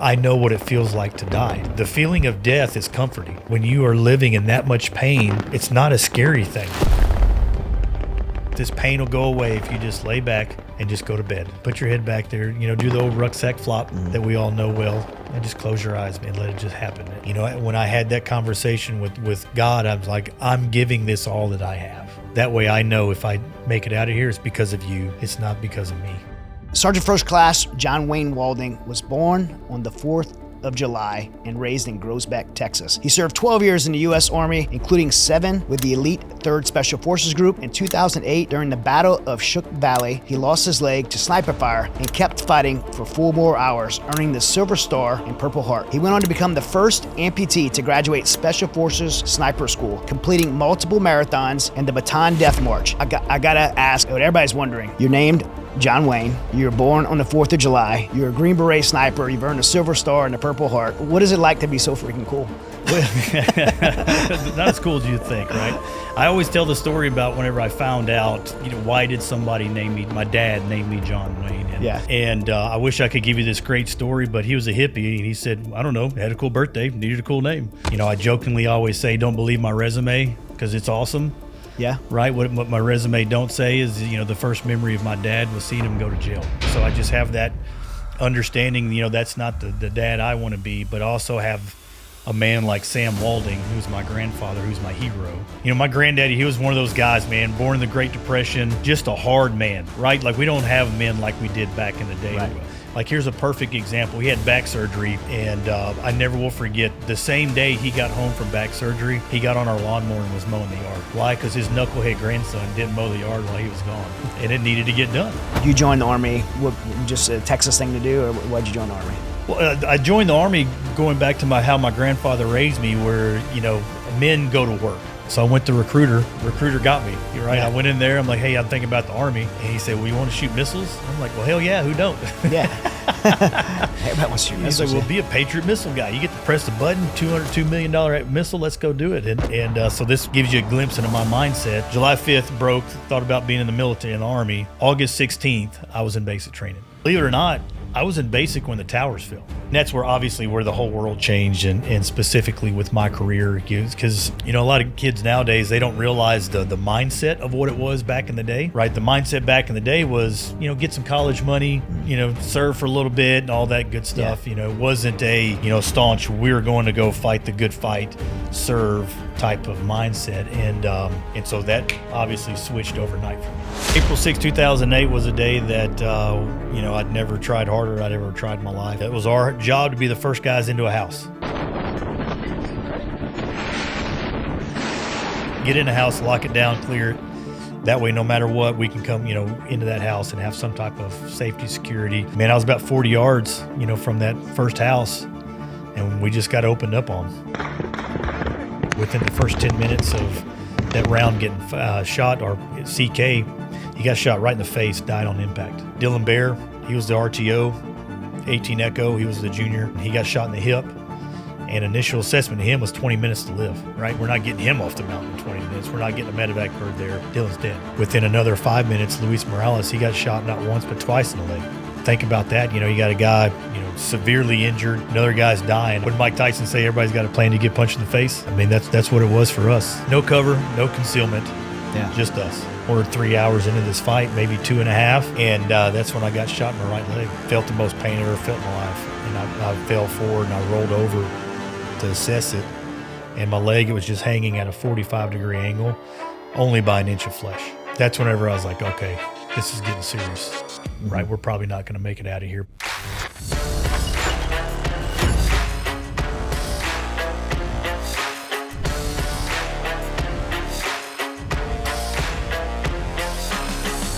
I know what it feels like to die. The feeling of death is comforting. When you are living in that much pain, it's not a scary thing. This pain will go away if you just lay back and just go to bed. Put your head back there, do the old rucksack flop that we all know well, and just close your eyes and let it just happen. When I had that conversation with God, I was like, I'm giving this all that I have. That way I know if I make it out of here, it's because of you. It's not because of me. Sergeant First Class John Wayne Walding was born on the 4th of July and raised in Groesbeck, Texas. He served 12 years in the U.S. Army, including 7 with the elite 3rd Special Forces Group. In 2008, during the Battle of Shok Valley, he lost his leg to sniper fire and kept fighting for 4 more hours, earning the Silver Star and Purple Heart. He went on to become the first amputee to graduate Special Forces Sniper School, completing multiple marathons and the Bataan Death March. I gotta ask what everybody's wondering. You're named John Wayne. You were born on the 4th of July. You're a Green Beret sniper. You've earned a Silver Star and a Purple Heart. What is it like to be so freaking cool? Not as cool as you think, right? I always tell the story about whenever I found out, why did somebody name me, my dad named me John Wayne. And I wish I could give you this great story, but he was a hippie and he said, I don't know, had a cool birthday, needed a cool name. I jokingly always say, don't believe my resume because it's awesome. Yeah. Right. What my resume don't say is, the first memory of my dad was seeing him go to jail. So I just have that understanding, that's not the dad I want to be, but also have a man like Sam Walding, who's my grandfather, who's my hero. My granddaddy, he was one of those guys, man, born in the Great Depression, just a hard man, right? Like we don't have men like we did back in the day. Right. Like here's a perfect example. He had back surgery, and I never will forget the same day he got home from back surgery, he got on our lawnmower and was mowing the yard. Why? Because his knucklehead grandson didn't mow the yard while he was gone, and it needed to get done. You joined the Army, just a Texas thing to do, or why'd you join the Army? Well, I joined the Army going back to how my grandfather raised me, where, men go to work. So I went to recruiter. Recruiter got me. You're right. Yeah. I went in there. I'm like, hey, I'm thinking about the Army. And he said, well, you want to shoot missiles? I'm like, well, hell yeah, who don't? Yeah. Everybody wants to shoot missiles. He's like, well, be a Patriot missile guy. You get to press the button, $202 million missile, let's go do it. And so this gives you a glimpse into my mindset. July 5th broke, thought about being in the military, in the Army. August 16th, I was in basic training. Believe it or not, I was in basic when the towers fell. And that's where the whole world changed, and specifically with my career, because a lot of kids nowadays, they don't realize the mindset of what it was back in the day, right? The mindset back in the day was, get some college money, serve for a little bit and all that good stuff. Yeah. It wasn't a, staunch, we're going to go fight the good fight, serve type of mindset. And so that obviously switched overnight for me. April 6, 2008 was a day that, I'd never tried harder I'd ever tried in my life. It was our job to be the first guys into a house. Get in the house, lock it down, clear it. That way, no matter what, we can come, into that house and have some type of safety, security. Man, I was about 40 yards, from that first house, and we just got opened up on. Within the first 10 minutes of that round getting shot, or CK, he got shot right in the face, died on impact. Dylan Bear, he was the RTO. 18 Echo, he was the junior. He got shot in the hip, and initial assessment to him was 20 minutes to live, right? We're not getting him off the mountain in 20 minutes. We're not getting a medevac bird there. Dylan's dead. Within another 5 minutes, Luis Morales, he got shot not once but twice in the leg. Think about that. You got a guy, severely injured. Another guy's dying. What did Mike Tyson say? Everybody's got a plan to get punched in the face. I mean, that's what it was for us. No cover, no concealment. Yeah. Just us. We're 3 hours into this fight, maybe 2.5, and that's when I got shot in my right leg. Felt the most pain I ever felt in my life. And I fell forward and I rolled over to assess it. And my leg, it was just hanging at a 45-degree angle, only by an inch of flesh. That's whenever I was like, okay, this is getting serious, right? We're probably not going to make it out of here.